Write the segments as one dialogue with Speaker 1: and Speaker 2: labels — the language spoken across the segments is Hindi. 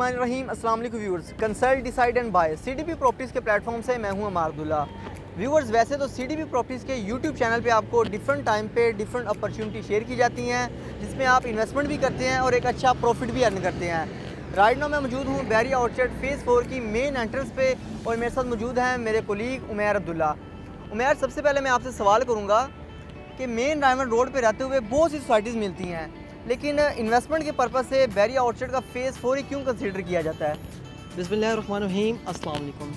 Speaker 1: बिस्मिल्लाहिर्रहमानिर्रहीम। अस्सलाम वालेकुम viewers. Consult decide and buy CDP properties के प्लेटफॉर्म से मैं हूं अमार अब्दुल्ला। व्यूअर्स, वैसे तो सीडीपी प्रॉपर्टीज़ के यूट्यूब चैनल पे आपको डिफरेंट टाइम पे डिफरेंट अपॉर्चुनिटी शेयर की जाती हैं, जिसमें आप इन्वेस्टमेंट भी करते हैं और एक अच्छा प्रॉफिट भी अर्न करते हैं। राइट नाउ मैं मौजूद हूँ बैरिया ऑर्चर्ड फेज़ 4 की मेन एंट्रेंस पे और मेरे साथ मौजूद हैं मेरे कोलीग उमैर अब्दुल्ला। उमैर, सबसे पहले मैं आपसे सवाल करूँगा कि मेन डायमंड रोड पे रहते हुए बहुत सी सोसाइटीज़ मिलती हैं, लेकिन इन्वेस्टमेंट के पर्पज़ से बैरिया ऑर्चर्ड का फेज़ 4 ही क्यों कंसीडर किया जाता है?
Speaker 2: बिस्मिल्लाहिर्रहमानिर्रहीम, अस्सलाम वालेकुम।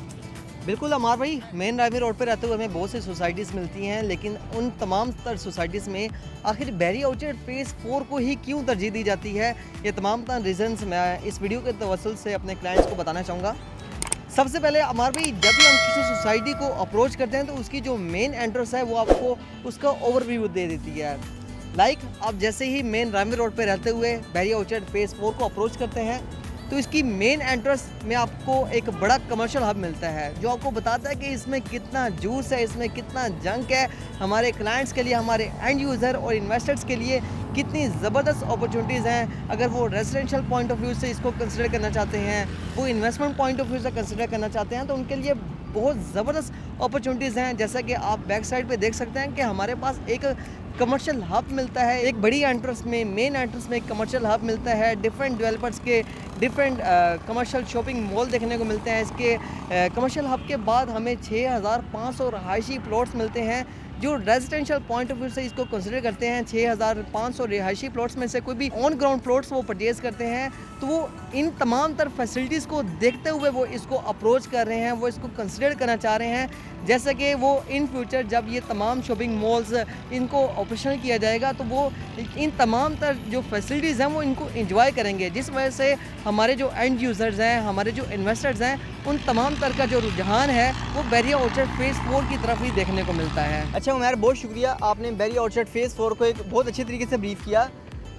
Speaker 2: बिल्कुल अमार भाई, मेन ड्राइविंग रोड पे रहते हुए हमें बहुत सी सोसाइटीज़ मिलती हैं, लेकिन उन तमाम तर सोसाइटीज़ में आखिर बैरिया ऑर्चर्ड फेज़ 4 को ही क्यों तरजीह दी जाती है, ये तमाम तर रीज़न्स मैं इस वीडियो के तवस्सुल से अपने क्लाइंट्स को बताना चाहूँगा। सबसे पहले अमार भाई, जब भी हम किसी सोसाइटी को अप्रोच करते हैं तो उसकी जो मेन एंट्रेंस है वो आपको उसका ओवरव्यू दे देती है। आप जैसे ही मेन ड्राइविंग रोड पे रहते हुए बैरिया ऑर्चर्ड फेज़ 4 को अप्रोच करते हैं तो इसकी मेन एंट्रेंस में आपको एक बड़ा कमर्शियल हब मिलता है, जो आपको बताता है कि इसमें कितना जूस है, इसमें कितना जंक है। हमारे क्लाइंट्स के लिए, हमारे एंड यूज़र और इन्वेस्टर्स के लिए कितनी ज़बरदस्त अपॉर्चुनिटीज़ हैं। अगर वो रेजिडेंशियल पॉइंट ऑफ व्यू से इसको कंसिडर करना चाहते हैं, वो इन्वेस्टमेंट पॉइंट ऑफ व्यू से कंसिडर करना चाहते हैं, तो उनके लिए बहुत ज़बरदस्त अपॉर्चुनिटीज़ हैं। जैसा कि आप बैक साइड पे देख सकते हैं कि हमारे पास एक कमर्शियल हब मिलता है, एक बड़ी एंट्रेंस में, मेन एंट्रेंस में एक कमर्शियल हब मिलता है। डिफरेंट डेवलपर्स के डिफरेंट कमर्शियल शॉपिंग मॉल देखने को मिलते हैं। इसके कमर्शियल हब के बाद हमें 6500 रहायशी प्लॉट्स मिलते हैं, जो रेजिडेंशियल पॉइंट ऑफ व्यू से इसको कंसिडर करते हैं। 6500 रिहायशी प्लॉट्स में से कोई भी ऑन ग्राउंड प्लॉट्स वो परचेज़ करते हैं, तो वो इन तमाम तर फैसिलिटीज़ को देखते हुए वो इसको अप्रोच कर रहे हैं, वो इसको कंसिडर करना चाह रहे हैं। जैसे कि वो इन फ्यूचर जब ये तमाम शॉपिंग मॉल्स इनको ऑपरेशनल किया जाएगा तो वो इन तमाम तर जो फैसिलिटीज़ हैं वो इनको इंजॉय करेंगे, जिस वजह से हमारे जो एंड यूज़र्स हैं, हमारे जो इन्वेस्टर्स हैं, उन तमाम तर का जो रुझान है वो बैरिया ऑर्चर्ड फेज़ 4 की तरफ ही देखने को मिलता है।
Speaker 1: अच्छा उमैर, बहुत शुक्रिया, आपने बैरिया ऑर्चर्ड फेज़ 4 को एक बहुत अच्छे तरीके से ब्रीफ किया।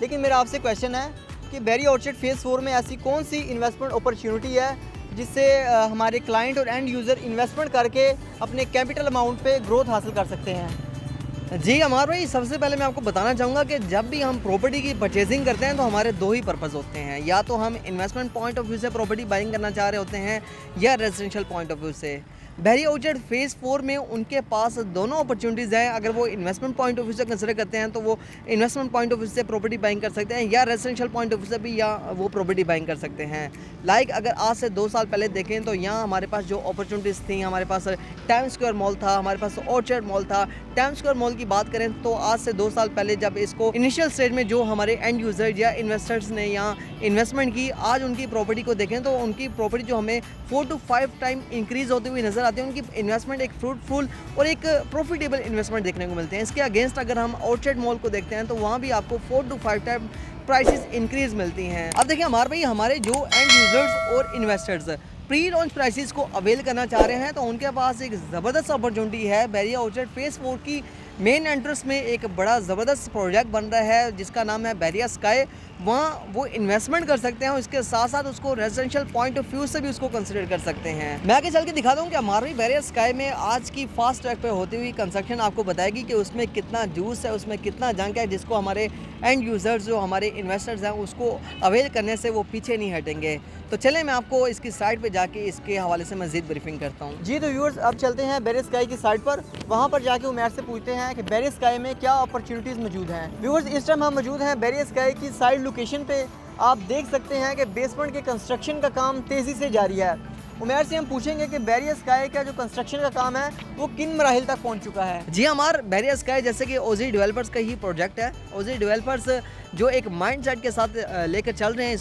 Speaker 1: लेकिन मेरा आपसे क्वेश्चन है कि बैरिया ऑर्चर्ड फेज़ 4 में ऐसी कौन सी इन्वेस्टमेंट अपॉर्चुनिटी है जिससे हमारे क्लाइंट और एंड यूज़र इन्वेस्टमेंट करके अपने कैपिटल अमाउंट पे ग्रोथ हासिल कर सकते हैं?
Speaker 2: जी अमार भाई, सबसे पहले मैं आपको बताना चाहूँगा कि जब भी हम प्रॉपर्टी की परचेजिंग करते हैं तो हमारे दो ही पर्पज़ होते हैं। या तो हम इन्वेस्टमेंट पॉइंट ऑफ व्यू से प्रॉपर्टी बाइंग करना चाह रहे होते हैं, या रेजिडेंशियल पॉइंट ऑफ व्यू से। बैरिया ऑर्चर्ड फेज़ 4 में उनके पास दोनों अपॉर्चुनिटीज़ हैं। अगर वो इन्वेस्टमेंट पॉइंट ऑफ व्यू से कंसिडर करते हैं तो वो इन्वेस्टमेंट पॉइंट ऑफ व्यू से प्रॉपर्टी बाइंग कर सकते हैं, या रेजिडेंशियल पॉइंट ऑफ व्यू से भी या वो प्रॉपर्टी बाइंग कर सकते हैं। अगर आज से 2 साल पहले देखें तो यहाँ हमारे पास जो अपॉर्चुनिटीज़ थी, हमारे पास टाइम स्क्वायर मॉल था, हमारे पास ऑर्चर्ड मॉल था। टाइम स्क्वायर मॉल की बात करें तो आज से 2 साल पहले जब इसको इनिशियल स्टेज में जो हमारे एंड यूज़र या इन्वेस्टर्स ने यहाँ इन्वेस्टमेंट की, आज उनकी प्रॉपर्टी को देखें तो उनकी प्रॉपर्टी जो हमें 4 to 5 टाइम इंक्रीज़ होती हुई नज़र आती है। उनकी इन्वेस्टमेंट एक फ्रूटफुल और एक प्रॉफिटेबल इन्वेस्टमेंट देखने को मिलते हैं। इसके अगेंस्ट अगर हम ऑर्चर्ड मॉल को देखते हैं तो वहाँ भी आपको 4 to 5 टाइम प्राइसेस इंक्रीज़ मिलती हैं। अब देखिए हमारे भाई, हमारे जो एंड यूज़र्स और इन्वेस्टर्स प्री लॉन्च प्राइसेस को अवेल करना चाह रहे हैं तो उनके पास एक ज़बरदस्त अपॉर्चुनिटी है। बैरिया ऑर्चर्ड फेज़ 4 की मेन एंट्रेंस में एक बड़ा ज़बरदस्त प्रोजेक्ट बन रहा है जिसका नाम है बैरिया स्काई। वहाँ वो इन्वेस्टमेंट कर सकते हैं, उसके साथ साथ उसको रेजिडेंशियल पॉइंट ऑफ व्यू से भी उसको कंसिडर कर सकते हैं। मैं आगे चल के दिखा दूँ कि हमारी बैरिया स्काई में आज की फास्ट ट्रैक पे होती हुई कंस्ट्रक्शन आपको बताएगी कि उसमें कितना जूस है, उसमें कितना जंक है, जिसको हमारे एंड यूज़र्स जो हमारे इन्वेस्टर्स हैं उसको अवेल करने से वो पीछे नहीं हटेंगे। तो चलें मैं आपको इसकी साइट पे जाके इसके हवाले से मज़ीद ब्रीफिंग करता हूँ।
Speaker 1: जी तो व्यूअर्स, अब चलते हैं बैरिया स्काई की साइट पर, वहाँ पर जाके उमैर से पूछते हैं कि बैरिया स्काई में क्या अपॉर्चुनिटीज़ मौजूद हैं। व्यूअर्स, इस टाइम हम मौजूद हैं बैरिया स्काई की साइड लोकेशन पे। आप देख सकते हैं कि बेसमेंट के कंस्ट्रक्शन का काम तेज़ी से जारी है। उमैर से हम पूछेंगे कि बैरिया स्काई का जो कंस्ट्रक्शन का काम है वो किन मराहिल तक पहुंच चुका है।
Speaker 2: जी हमार बैरिया स्काई जैसे कि ओजी डेवलपर्स का ही प्रोजेक्ट है। ओजी डेवलपर्स जो एक माइंड सेट के साथ लेकर चल रहे हैं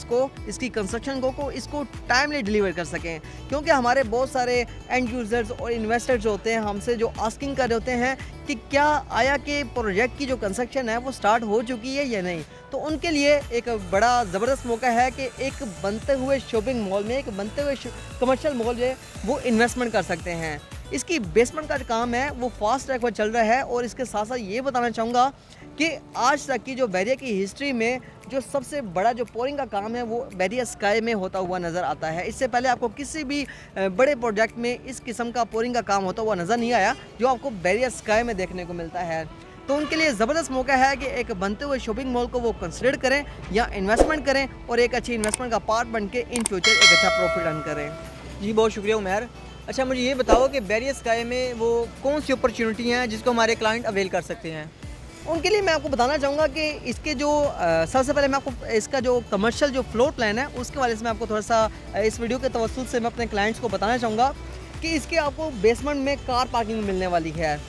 Speaker 2: इसकी कंस्ट्रक्शन को इसको टाइमली डिलीवर कर सकें, क्योंकि हमारे बहुत सारे एंड यूज़र्स और इन्वेस्टर्स होते हैं हमसे जो आस्किंग कर रहे होते हैं कि क्या आया कि प्रोजेक्ट की जो कंस्ट्रक्शन है वो स्टार्ट हो चुकी है या नहीं। तो उनके लिए एक बड़ा ज़बरदस्त मौका है कि एक बनते हुए शॉपिंग मॉल में, एक बनते हुए कमर्शियल मॉल में वो इन्वेस्टमेंट कर सकते हैं। इसकी बेसमेंट का जो काम है वो फास्ट ट्रैक पर चल रहा है। और इसके साथ साथ ये बताना चाहूँगा कि आज तक की जो बैरिया की हिस्ट्री में जो सबसे बड़ा जो पोरिंग का काम है वो बैरिया स्काई में होता हुआ नज़र आता है। इससे पहले आपको किसी भी बड़े प्रोजेक्ट में इस किस्म का पोरिंग का काम होता हुआ नज़र नहीं आया जो आपको बैरिया स्काई में देखने को मिलता है। तो उनके लिए ज़बरदस्त मौका है कि एक बनते हुए शॉपिंग मॉल को वो कंसिडर करें या इन्वेस्टमेंट करें और एक अच्छी इन्वेस्टमेंट का पार्ट बन के इन फ्यूचर एक अच्छा प्रॉफिट अर्न करें।
Speaker 1: जी बहुत शुक्रिया उमैर। अच्छा मुझे ये बताओ कि बैरियर स्काई में वो कौन सी अपॉर्चुनिटी हैं जिसको हमारे क्लाइंट अवेल कर सकते हैं?
Speaker 2: उनके लिए मैं आपको बताना चाहूँगा कि इसके जो सबसे पहले मैं आपको इसका जो कमर्शियल जो फ्लोर प्लान है उसके वाले से मैं आपको थोड़ा सा इस वीडियो के तवस्सुल से मैं अपने क्लाइंट्स को बताना चाहूँगा कि इसके आपको बेसमेंट में कार पार्किंग मिलने वाली है।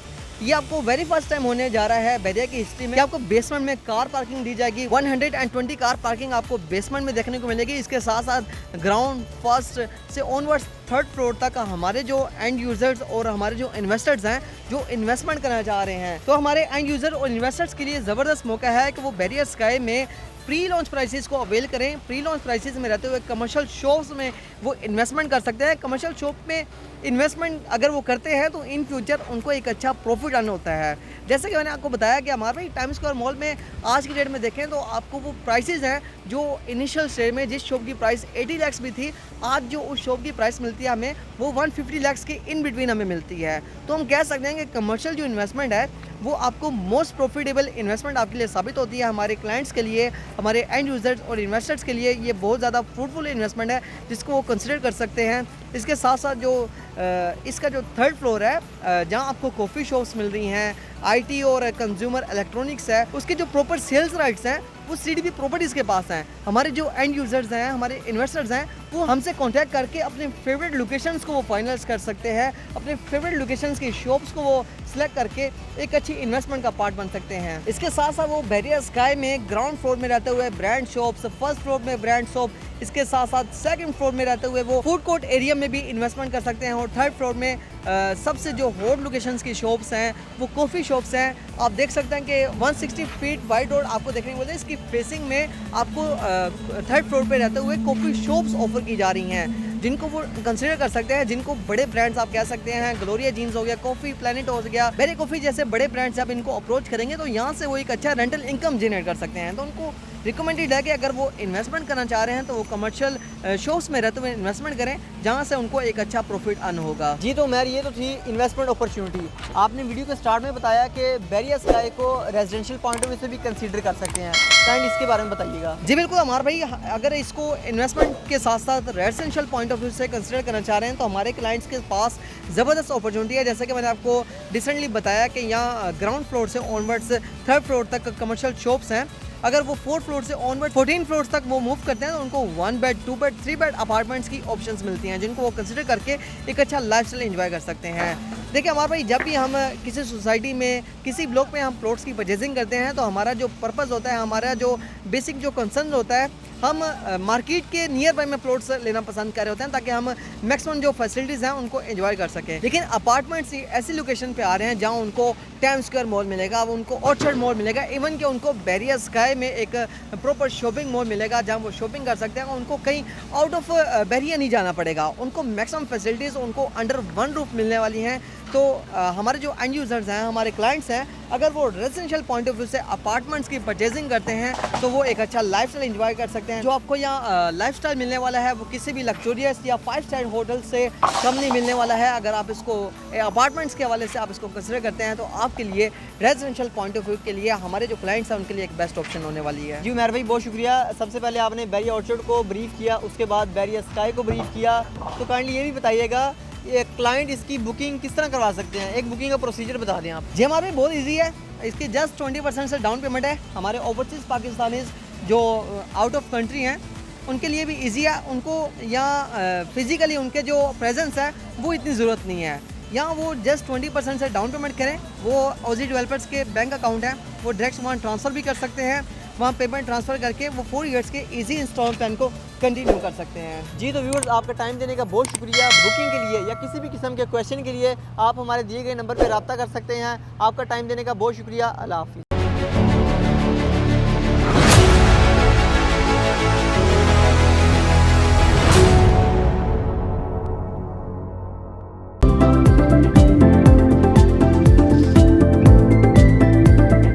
Speaker 2: ये आपको वेरी फर्स्ट टाइम होने जा रहा है बैरिया की हिस्ट्री में, आपको बेसमेंट में कार पार्किंग दी जाएगी। 120 कार पार्किंग आपको बेसमेंट में देखने को मिलेगी। इसके साथ साथ ग्राउंड फर्स्ट से ऑनवर्ड्स थर्ड फ्लोर तक हमारे जो एंड यूजर्स और हमारे जो इन्वेस्टर्स हैं जो इन्वेस्टमेंट करना चाह रहे हैं, तो हमारे एंड यूजर और इन्वेस्टर्स के लिए ज़बरदस्त मौका है कि वो बैरियर स्काई में प्री लॉन्च प्राइसेस को अवेल करें। प्री लॉन्च प्राइसेस में रहते हुए कमर्शियल शॉप्स में वो इन्वेस्टमेंट कर सकते हैं। कमर्शियल शॉप में इन्वेस्टमेंट अगर वो करते हैं तो इन फ्यूचर उनको एक अच्छा प्रॉफिट अर्न होता है। जैसे कि मैंने आपको बताया कि हमारे भाई टाइम स्क्वायर मॉल में आज की डेट में देखें तो आपको वो प्राइसेस हैं जो इनिशियल स्टेज में जिस शॉप की प्राइस 80 लाख भी थी, आज जो उस शॉप की प्राइस मिलती है हमें वो 150 लाख के इन बिटवीन हमें मिलती है। तो हम कह सकते हैं कि कमर्शियल जो इन्वेस्टमेंट है वो आपको मोस्ट प्रॉफिटेबल इन्वेस्टमेंट आपके लिए साबित होती है। हमारे क्लाइंट्स के लिए, हमारे एंड यूजर्स और इन्वेस्टर्स के लिए ये बहुत ज़्यादा फ्रूटफुल इन्वेस्टमेंट है जिसको वो कंसिडर कर सकते हैं। इसके साथ साथ जो इसका जो थर्ड फ्लोर है जहाँ आपको कॉफ़ी शॉप्स मिल रही हैं, आईटी और कंज्यूमर इलेक्ट्रॉनिक्स है, उसके जो प्रॉपर सेल्स राइट्स हैं वो सीडीपी प्रॉपर्टीज़ के पास हैं। हमारे जो एंड यूजर्स हैं, हमारे इन्वेस्टर्स हैं, वो हमसे कांटेक्ट करके अपने फेवरेट लोकेशंस को वो फाइनलाइज कर सकते हैं। अपने फेवरेट लोकेशंस की शॉप्स को वो सिलेक्ट करके एक अच्छी इन्वेस्टमेंट का पार्ट बन सकते हैं। इसके साथ साथ वो बैरियर स्काई में ग्राउंड फ्लोर में रहते हुए ब्रांड शॉप्स, फर्स्ट फ्लोर में ब्रांड शॉप, इसके साथ साथ सेकंड फ्लोर में रहते हुए वो फूड कोर्ट एरिया में भी इन्वेस्टमेंट कर सकते हैं। और थर्ड फ्लोर में सबसे जो हॉट लोकेशंस की शॉप्स हैं वो कॉफ़ी शॉप्स हैं। आप देख सकते हैं कि 160 फीट वाइड रोड आपको देखने को मिलता है। इसकी फेसिंग में आपको थर्ड फ्लोर पे रहते हुए कॉफ़ी शॉप्स ऑफर की जा रही हैं जिनको वो कंसिडर कर सकते हैं, जिनको बड़े ब्रांड्स आप कह सकते हैं, ग्लोरिया जीन्स हो गया, कॉफ़ी प्लेनेट हो गया, बेरी कॉफ़ी जैसे बड़े ब्रांड्स आप इनको अप्रोच करेंगे तो यहाँ से वो एक अच्छा रेंटल इनकम जनरेट कर सकते हैं। तो उनको रिकमेंडेड है कि अगर वो इन्वेस्टमेंट करना चाह रहे हैं तो वो कमर्शियल शॉप्स में रहते हुए इन्वेस्टमेंट करें जहाँ से उनको एक अच्छा प्रॉफिट अर्न होगा।
Speaker 1: जी तो मैर ये तो थी इन्वेस्टमेंट अपॉर्चुनिटी। आपने वीडियो के स्टार्ट में बताया कि बैरियर स्काई को रेजिडेंशियल पॉइंट ऑफ व्यू से भी कंसीडर कर सकते हैं, काइंड इसके बारे में बताइएगा।
Speaker 2: जी बिल्कुल हमारे भाई, अगर इसको इन्वेस्टमेंट के साथ साथ रेजिडेंशियल पॉइंट ऑफ व्यू से कंसिडर करना चाह रहे हैं तो हमारे क्लाइंट्स के पास ज़बरदस्त अपॉर्चुनिटी है। जैसे कि मैंने आपको रिसेंटली बताया कि यहाँ ग्राउंड फ्लोर से ऑनवर्ड्स थर्ड फ्लोर तक कमर्शियल शॉप्स हैं। अगर वो 4th फ्लोर से ऑनवर्ड 14 फ्लोर तक वो मूव करते हैं तो उनको 1 बेड, 2 बेड, 3 बेड अपार्टमेंट्स की ऑप्शंस मिलती हैं जिनको वो कंसिडर करके एक अच्छा लाइफस्टाइल एंजॉय कर सकते हैं। देखिए हमारे भाई, जब भी हम किसी सोसाइटी में, किसी ब्लॉक में हम प्लॉट्स की परचेजिंग करते हैं तो हमारा जो पर्पस होता है, हमारा जो बेसिक जो कंसर्न होता है, हम मार्केट के नियर बाय में प्लॉट्स लेना पसंद कर रहे होते हैं ताकि हम मैक्सिमम जो फैसिलिटीज़ हैं उनको एंजॉय कर सकें। लेकिन अपार्टमेंट्स ऐसी लोकेशन पे आ रहे हैं जहां उनको टाइम स्क्वायर मॉल मिलेगा, उनको ऑर्चर्ड मॉल मिलेगा, इवन कि उनको बैरियर स्काई में एक प्रॉपर शॉपिंग मॉल मिलेगा जहां वो शॉपिंग कर सकते हैं। उनको कहीं आउट ऑफ बैरियर नहीं जाना पड़ेगा, उनको मैक्सिमम फैसिलिटीज़ उनको अंडर वन रूफ मिलने वाली हैं। तो हमारे जो एंड यूज़र्स हैं, हमारे क्लाइंट्स हैं, अगर वो रेजिडेंशियल पॉइंट ऑफ व्यू से अपार्टमेंट्स की परचेजिंग करते हैं तो वो एक अच्छा लाइफस्टाइल एंजॉय कर सकते हैं। जो आपको यहाँ लाइफस्टाइल मिलने वाला है वो किसी भी लग्जरियस या 5 स्टार होटल से कम नहीं मिलने वाला है। अगर आप इसको अपार्टमेंट्स के हवाले से आप इसको कंसिडर करते हैं तो आपके लिए रेजिडेंशियल पॉइंट ऑफ व्यू के लिए हमारे जो क्लाइंट्स हैं उनके लिए एक बेस्ट ऑप्शन होने वाली है।
Speaker 1: जी उमैर भाई बहुत शुक्रिया। सबसे पहले आपने बैरियर ऑर्चर्ड को ब्रीफ किया, उसके बाद बैरियर स्काई को ब्रीफ किया। तो काइंडली ये भी बताइएगा ये क्लाइंट इसकी बुकिंग किस तरह करवा सकते हैं, एक बुकिंग का प्रोसीजर बता दें आप।
Speaker 2: जी हमारे बहुत ईजी है, इसकी जस्ट 20% से डाउन पेमेंट है। हमारे ओवरसीज़ पाकिस्तानीज़ जो आउट ऑफ कंट्री हैं उनके लिए भी ईजी है। उनको यहाँ फिज़िकली उनके जो प्रेजेंस है वो इतनी ज़रूरत नहीं है। यहाँ वो जस्ट 20% से डाउन पेमेंट करें, वो ऑजी डेवलपर्स के बैंक अकाउंट है, वो डायरेक्ट वहाँ ट्रांसफ़र भी कर सकते हैं। वहाँ पेमेंट ट्रांसफ़र करके वो 4 ईयर्स के इजी इंस्टॉलमेंट प्लान को कंटिन्यू कर सकते हैं।
Speaker 1: जी तो व्यूअर्स, आपका टाइम देने का बहुत शुक्रिया। बुकिंग के लिए या किसी भी किस्म के क्वेश्चन के लिए आप हमारे दिए गए नंबर पर रब्ता कर सकते हैं। आपका टाइम देने का बहुत शुक्रिया। अल्लाह हाफिज़।